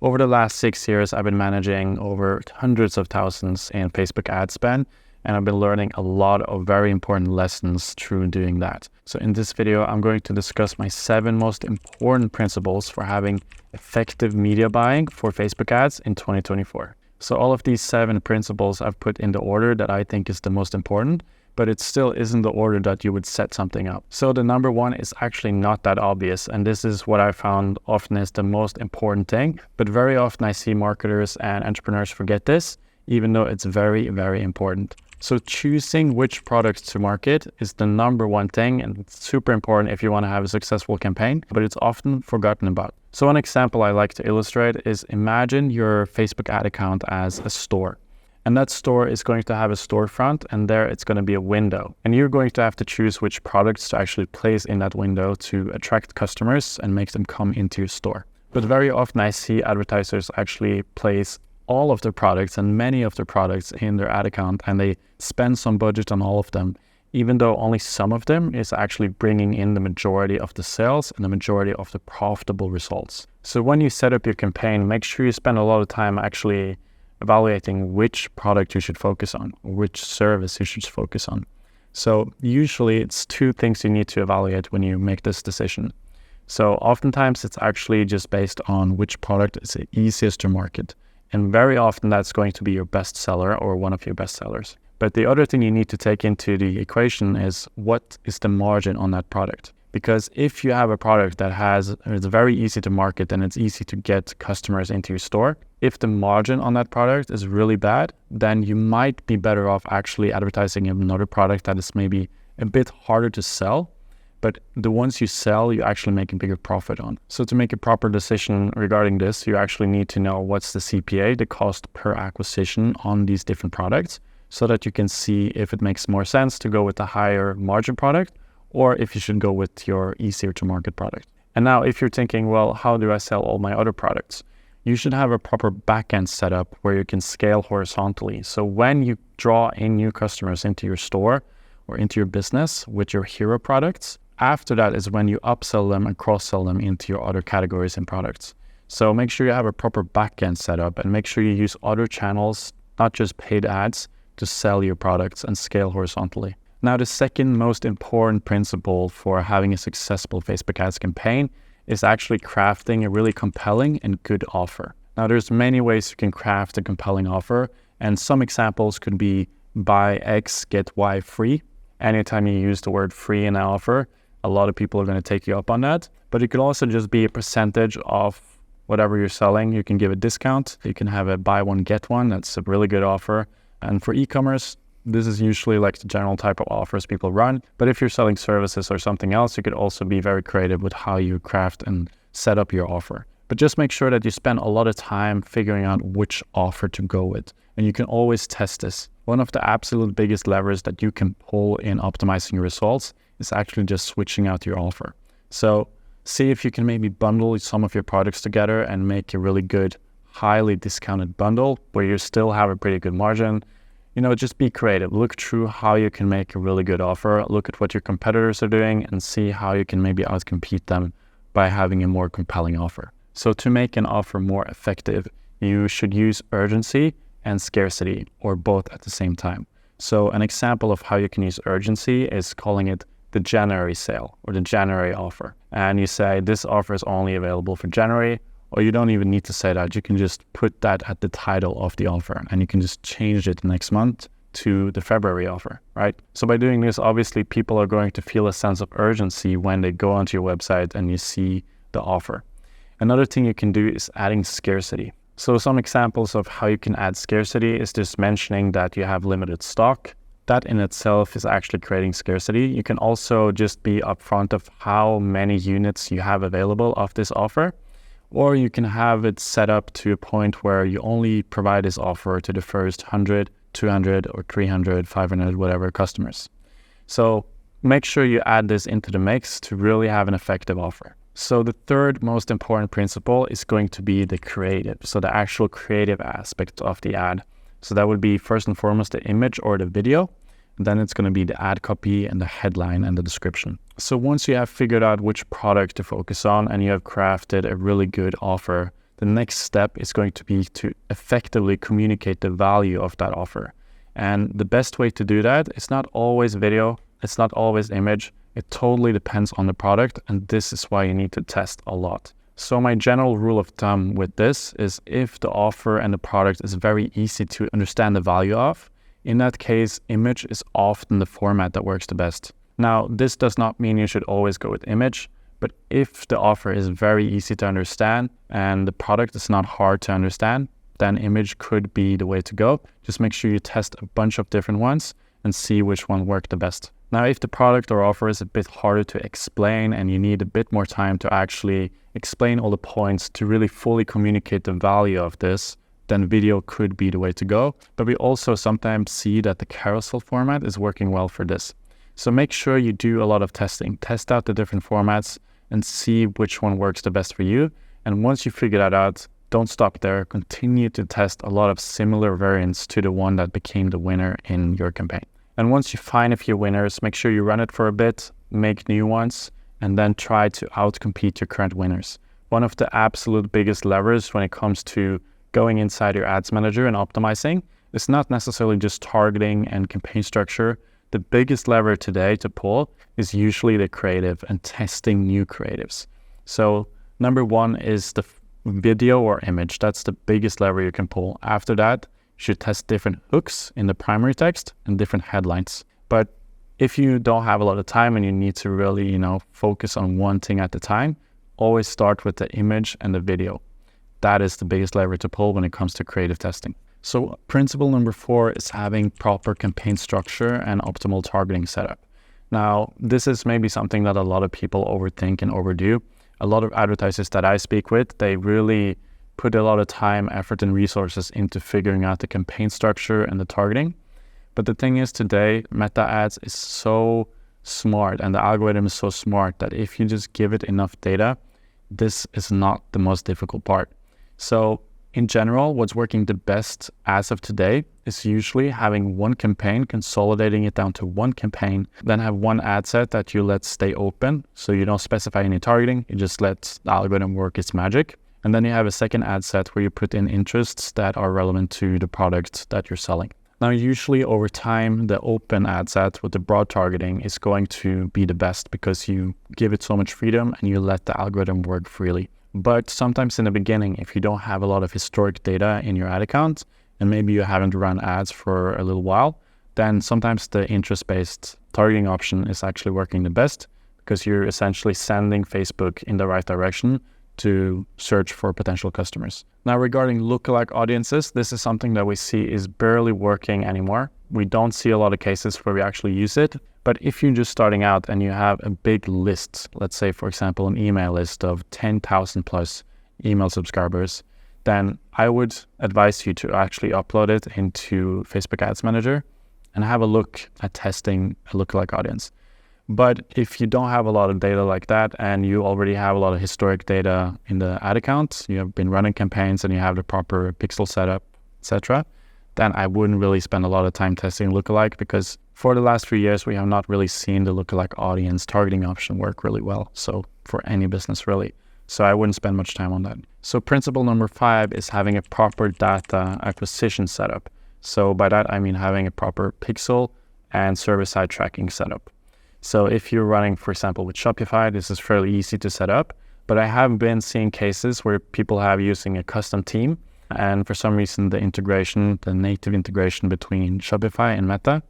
Over the last 6 years, I've been managing over hundreds of thousands in Facebook ad spend, and I've been learning a lot of very important lessons through doing that. So in this video, I'm going to discuss my 7 most important principles for having effective media buying for Facebook ads in 2024. So all of these 7 principles I've put in the order that I think is the most important, but it still isn't the order that you would set something up. So the number 1 is actually not that obvious, and this is what I found often is the most important thing, but very often I see marketers and entrepreneurs forget this, even though it's very, very important. So choosing which products to market is the number 1 thing, and it's super important if you want to have a successful campaign, but it's often forgotten about. So one example I like to illustrate is imagine your Facebook ad account as a store. And that store is going to have a storefront, and there it's going to be a window. And you're going to have to choose which products to actually place in that window to attract customers and make them come into your store. But very often I see advertisers actually place all of their products and many of their products in their ad account, and they spend some budget on all of them, even though only some of them is actually bringing in the majority of the sales and the majority of the profitable results. So when you set up your campaign, make sure you spend a lot of time actually evaluating which product you should focus on, or which service you should focus on. So usually it's 2 things you need to evaluate when you make this decision. So oftentimes it's actually just based on which product is the easiest to market. And very often that's going to be your best seller or one of your best sellers. But the other thing you need to take into the equation is what is the margin on that product? Because if you have a product that is very easy to market and it's easy to get customers into your store, if the margin on that product is really bad, then you might be better off actually advertising another product that is maybe a bit harder to sell, but the ones you sell, you actually make a bigger profit on. So to make a proper decision regarding this, you actually need to know what's the CPA, the cost per acquisition on these different products, so that you can see if it makes more sense to go with the higher margin product, or if you should go with your easier to market product. And now if you're thinking, well, how do I sell all my other products? You should have a proper backend setup where you can scale horizontally. So when you draw in new customers into your store or into your business with your hero products, after that is when you upsell them and cross-sell them into your other categories and products. So make sure you have a proper backend setup and make sure you use other channels, not just paid ads, to sell your products and scale horizontally. Now, the second most important principle for having a successful Facebook ads campaign is actually crafting a really compelling and good offer. Now, there's many ways you can craft a compelling offer, and some examples could be buy X, get Y free. Anytime you use the word free in an offer, a lot of people are going to take you up on that. But it could also just be a percentage of whatever you're selling. You can give a discount. You can have a buy one, get one. That's a really good offer. And for e-commerce, this is usually like the general type of offers people run. But if you're selling services or something else, you could also be very creative with how you craft and set up your offer. But just make sure that you spend a lot of time figuring out which offer to go with. And you can always test this. One of the absolute biggest levers that you can pull in optimizing your results is actually just switching out your offer. So see if you can maybe bundle some of your products together and make a really good, highly discounted bundle where you still have a pretty good margin. Just be creative. Look through how you can make a really good offer. Look at what your competitors are doing and see how you can maybe outcompete them by having a more compelling offer. So to make an offer more effective, you should use urgency and scarcity, or both at the same time. So an example of how you can use urgency is calling it the January sale or the January offer. And you say this offer is only available for January, or you don't even need to say that. You can just put that at the title of the offer, and you can just change it next month to the February offer, right? So by doing this, obviously people are going to feel a sense of urgency when they go onto your website and you see the offer. Another thing you can do is adding scarcity. So some examples of how you can add scarcity is just mentioning that you have limited stock. That in itself is actually creating scarcity. You can also just be upfront of how many units you have available of this offer. Or you can have it set up to a point where you only provide this offer to the first 100, 200, or 300, 500, whatever customers. So make sure you add this into the mix to really have an effective offer. So the third most important principle is going to be the creative. So the actual creative aspect of the ad. So that would be first and foremost the image or the video. And then it's going to be the ad copy and the headline and the description. So once you have figured out which product to focus on and you have crafted a really good offer the next step is going to be to effectively communicate the value of that offer. And the best way to do that is not always video, it's not always image. It totally depends on the product, and this is why you need to test a lot. So my general rule of thumb with this is if the offer and the product is very easy to understand the value of, in that case, image is often the format that works the best. Now, this does not mean you should always go with image, but if the offer is very easy to understand and the product is not hard to understand, then image could be the way to go. Just make sure you test a bunch of different ones and see which one worked the best. Now, if the product or offer is a bit harder to explain and you need a bit more time to actually explain all the points to really fully communicate the value of this, then video could be the way to go. But we also sometimes see that the carousel format is working well for this. So make sure you do a lot of testing. Test out the different formats and see which one works the best for you. And once you figure that out, don't stop there. Continue to test a lot of similar variants to the one that became the winner in your campaign. And once you find a few winners, make sure you run it for a bit, make new ones, and then try to outcompete your current winners. One of the absolute biggest levers when it comes to going inside your ads manager and optimizing is not necessarily just targeting and campaign structure. The biggest lever today to pull is usually the creative and testing new creatives. So number one is the video or image. That's the biggest lever you can pull. After that, you should test different hooks in the primary text and different headlines. But if you don't have a lot of time and you need to really, focus on one thing at a time, always start with the image and the video. That is the biggest lever to pull when it comes to creative testing. So principle number 4 is having proper campaign structure and optimal targeting setup. Now, this is maybe something that a lot of people overthink and overdo. A lot of advertisers that I speak with, they really put a lot of time, effort, and resources into figuring out the campaign structure and the targeting. But the thing is today, Meta Ads is so smart and the algorithm is so smart that if you just give it enough data, this is not the most difficult part. So in general, what's working the best as of today is usually having one campaign, consolidating it down to one campaign, then have one ad set that you let stay open. So you don't specify any targeting, you just let the algorithm work its magic. And then you have a second ad set where you put in interests that are relevant to the product that you're selling. Now, usually over time, the open ad set with the broad targeting is going to be the best because you give it so much freedom and you let the algorithm work freely. But sometimes in the beginning, if you don't have a lot of historic data in your ad account, and maybe you haven't run ads for a little while, then sometimes the interest-based targeting option is actually working the best because you're essentially sending Facebook in the right direction to search for potential customers. Now, regarding lookalike audiences, this is something that we see is barely working anymore. We don't see a lot of cases where we actually use it. But if you're just starting out and you have a big list, let's say, for example, an email list of 10,000 plus email subscribers, then I would advise you to actually upload it into Facebook Ads Manager and have a look at testing a lookalike audience. But if you don't have a lot of data like that and you already have a lot of historic data in the ad account, you have been running campaigns and you have the proper pixel setup, etc., then I wouldn't really spend a lot of time testing lookalike because for the last few years, we have not really seen the lookalike audience targeting option work really well. So for any business really. So I wouldn't spend much time on that. So principle number 5 is having a proper data acquisition setup. So by that, I mean having a proper pixel and server-side tracking setup. So if you're running, for example, with Shopify, this is fairly easy to set up. But I have been seeing cases where people have using a custom theme. And for some reason, the native integration between Shopify and Meta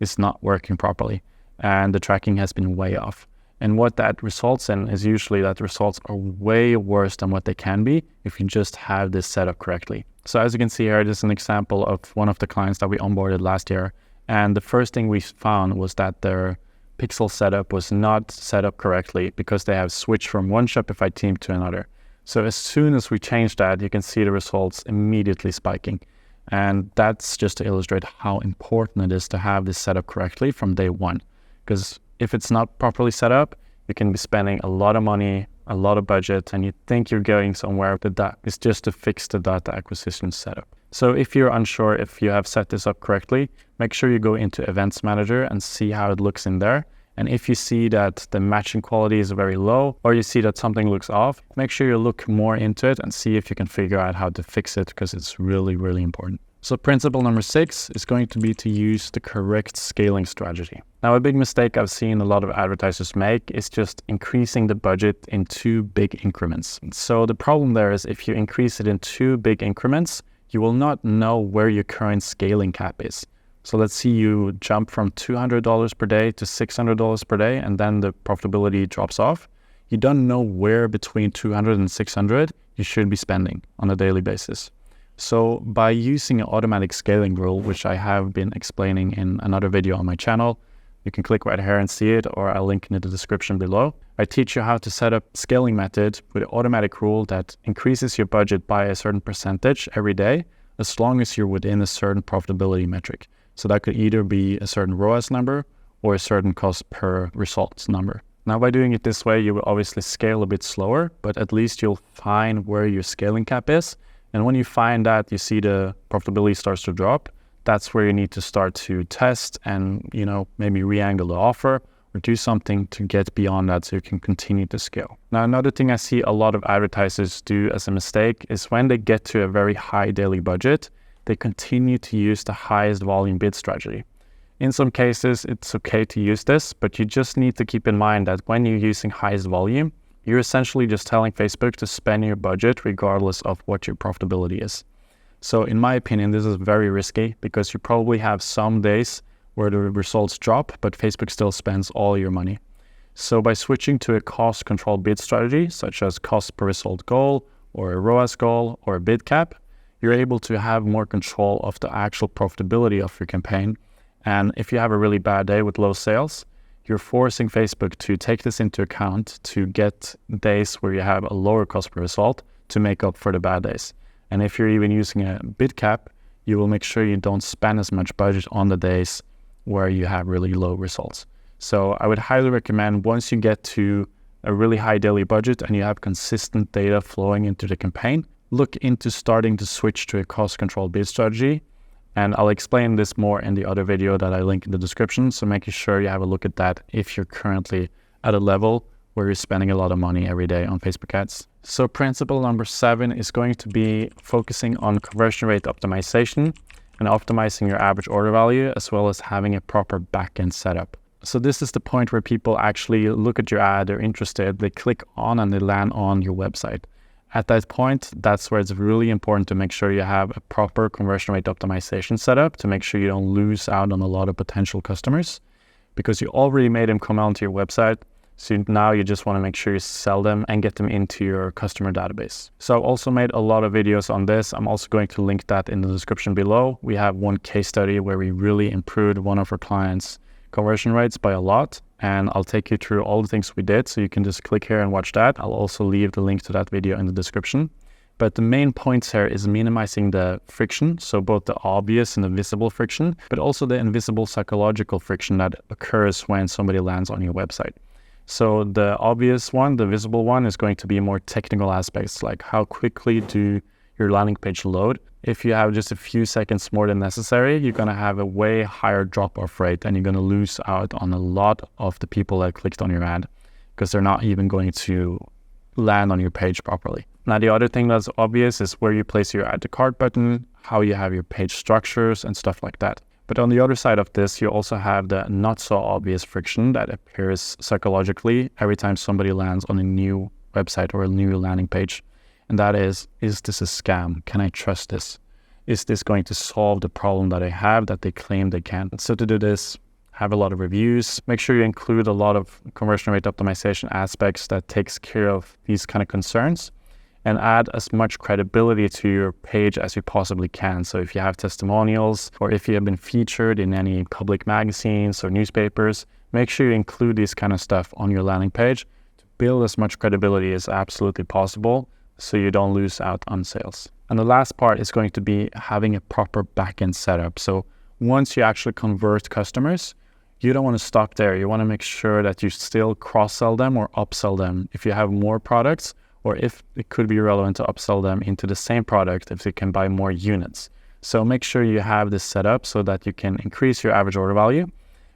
is not working properly. And the tracking has been way off. And what that results in is usually that the results are way worse than what they can be if you just have this set up correctly. So as you can see here, this is an example of one of the clients that we onboarded last year. And the first thing we found was that their pixel setup was not set up correctly because they have switched from one Shopify theme to another. So as soon as we change that, you can see the results immediately spiking. And that's just to illustrate how important it is to have this set up correctly from day one. Because if it's not properly set up, you can be spending a lot of money, a lot of budget, and you think you're going somewhere, but that is just to fix the data acquisition setup. So if you're unsure if you have set this up correctly, make sure you go into Events Manager and see how it looks in there And if you see that the matching quality is very low, or you see that something looks off, make sure you look more into it and see if you can figure out how to fix it, because it's really, really important. So principle number 6 is going to be to use the correct scaling strategy. Now, a big mistake I've seen a lot of advertisers make is just increasing the budget in 2 big increments. So the problem there is if you increase it in 2 big increments, you will not know where your current scaling cap is. So let's see you jump from $200 per day to $600 per day, and then the profitability drops off. You don't know where between 200 and 600 you should be spending on a daily basis. So by using an automatic scaling rule, which I have been explaining in another video on my channel, you can click right here and see it, or I'll link in the description below. I teach you how to set up scaling method with an automatic rule that increases your budget by a certain percentage every day, as long as you're within a certain profitability metric. So that could either be a certain ROAS number or a certain cost per results number. Now, by doing it this way, you will obviously scale a bit slower, but at least you'll find where your scaling cap is. And when you find that, you see the profitability starts to drop, that's where you need to start to test and, maybe re-angle the offer or do something to get beyond that so you can continue to scale. Now, another thing I see a lot of advertisers do as a mistake is when they get to a very high daily budget, they continue to use the highest volume bid strategy. In some cases, it's okay to use this, but you just need to keep in mind that when you're using highest volume, you're essentially just telling Facebook to spend your budget regardless of what your profitability is. So in my opinion, this is very risky because you probably have some days where the results drop, but Facebook still spends all your money. So by switching to a cost-controlled bid strategy, such as cost per result goal or a ROAS goal or a bid cap, you're able to have more control of the actual profitability of your campaign. And if you have a really bad day with low sales, you're forcing Facebook to take this into account to get days where you have a lower cost per result to make up for the bad days. And if you're even using a bid cap, you will make sure you don't spend as much budget on the days where you have really low results. So I would highly recommend, once you get to a really high daily budget and you have consistent data flowing into the campaign, look into starting to switch to a cost-controlled bid strategy. And I'll explain this more in the other video that I link in the description. So making sure you have a look at that if you're currently at a level where you're spending a lot of money every day on Facebook ads. So principle number 7 is going to be focusing on conversion rate optimization and optimizing your average order value, as well as having a proper backend setup. So this is the point where people actually look at your ad, they're interested, they click on and they land on your website. At that point, that's where it's really important to make sure you have a proper conversion rate optimization setup to make sure you don't lose out on a lot of potential customers, because you already made them come onto your website. So now you just want to make sure you sell them and get them into your customer database. So I've also made a lot of videos on this. I'm also going to link that in the description below. We have one case study where we really improved one of our clients' conversion rates by a lot. And I'll take you through all the things we did. So you can just click here and watch that. I'll also leave the link to that video in the description. But the main points here is minimizing the friction. So both the obvious and the visible friction, but also the invisible psychological friction that occurs when somebody lands on your website. So the obvious one, the visible one, is going to be more technical aspects, like how quickly do your landing page load. If you have just a few seconds more than necessary, you're going to have a way higher drop-off rate, and you're going to lose out on a lot of the people that clicked on your ad because they're not even going to land on your page properly. Now, the other thing that's obvious is where you place your add to cart button, how you have your page structures and stuff like that. But on the other side of this, you also have the not so obvious friction that appears psychologically every time somebody lands on a new website or a new landing page. And that is this a scam? Can I trust this? Is this going to solve the problem that I have that they claim they can? So to do this, have a lot of reviews. Make sure you include a lot of conversion rate optimization aspects that takes care of these kind of concerns, and add as much credibility to your page as you possibly can. So if you have testimonials, or if you have been featured in any public magazines or newspapers, make sure you include this kind of stuff on your landing page to build as much credibility as absolutely possible, so you don't lose out on sales. And the last part is going to be having a proper backend setup. So once you actually convert customers, you don't want to stop there. You want to make sure that you still cross-sell them or upsell them if you have more products, or if it could be relevant to upsell them into the same product if they can buy more units. So make sure you have this set up so that you can increase your average order value,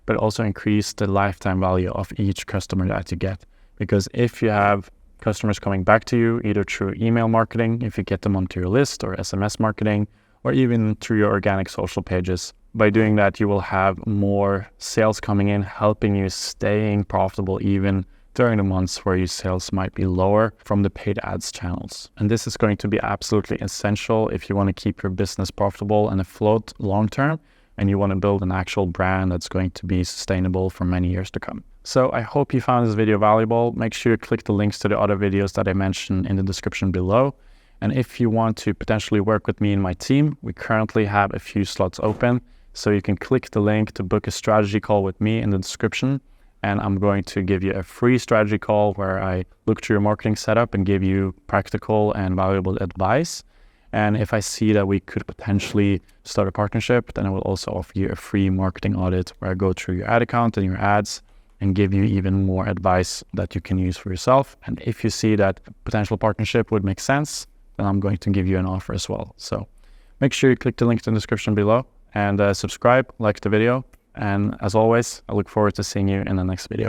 but also increase the lifetime value of each customer that you get. Because if you have customers coming back to you, either through email marketing, if you get them onto your list, or SMS marketing, or even through your organic social pages, by doing that, you will have more sales coming in, helping you staying profitable even during the months where your sales might be lower from the paid ads channels. And this is going to be absolutely essential if you want to keep your business profitable and afloat long term, and you want to build an actual brand that's going to be sustainable for many years to come. So I hope you found this video valuable. Make sure you click the links to the other videos that I mentioned in the description below. And if you want to potentially work with me and my team, we currently have a few slots open. So you can click the link to book a strategy call with me in the description. And I'm going to give you a free strategy call where I look through your marketing setup and give you practical and valuable advice. And if I see that we could potentially start a partnership, then I will also offer you a free marketing audit where I go through your ad account and your ads and give you even more advice that you can use for yourself. And if you see that potential partnership would make sense, then I'm going to give you an offer as well. So make sure you click the link in the description below and subscribe, like the video. And as always, I look forward to seeing you in the next video.